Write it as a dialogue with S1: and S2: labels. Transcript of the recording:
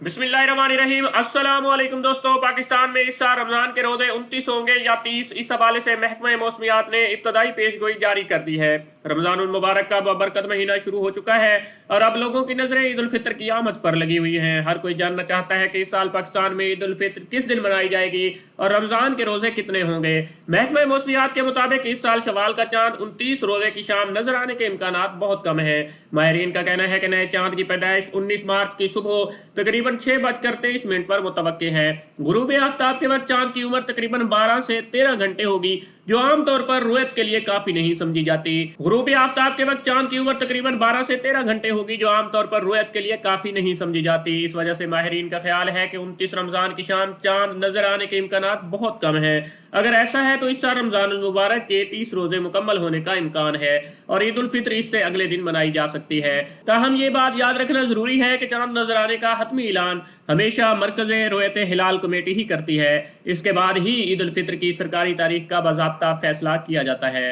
S1: बिस्मिल्लाहिर्रहमानिर्रहीम। अस्सलाम वालेकुम दोस्तों। पाकिस्तान में इस साल रमजान के रोजे 29 होंगे या 30, इस हवाले से महकमा मौसमियात ने इब्तदाई पेशगोई जारी कर दी है। रमजानुल मुबारक का बरकत महीना शुरू हो चुका है और अब लोगों की नजरें ईद उल फित्र की आमद पर लगी हुई हैं। हर कोई जानना चाहता है कि इस साल पाकिस्तान में ईद उल फित्र किस दिन मनाई जाएगी और रमजान के रोजे कितने होंगे। महकमा मौसमियात के मुताबिक इस साल शवाल का चांद 29 रोजे की शाम नजर आने के इम्कान बहुत कम है। माहिरीन का कहना है कि नए चांद की पैदाइश 19 मार्च की सुबह तकरीबन 6:23 पर मुतवक्के है। गुरूब आफ्ताब के वक्त चांद की उम्र तकरीबन 12 से 13 घंटे होगी, जो आमतौर पर रुयत के लिए काफी नहीं समझी जाती। गुरूब आफ्ताब के वक्त चांद की उम्र तकरीबन 12 से 13 घंटे होगी, जो आमतौर पर रुयत के लिए काफी नहीं समझी जाती। इस वजह से माहिरीन का ख्याल है कि 29 रमजान की शाम चांद नजर आने के इम्कान बहुत कम है। अगर ऐसा है तो इस साल रमजान मुबारक के 30 रोजे मुकम्मल होने का इम्कान है और ईद उल फित्र इससे अगले दिन मनाई जा सकती है। ताहम ये बात याद रखना जरूरी है कि चांद नजर आने का हतमी ऐलान हमेशा मरकज़ रुयत हिलाल कमेटी ही करती है। इसके बाद ही ईद उल फित्र की सरकारी तारीख का बाज़ाब्ता फैसला किया जाता है।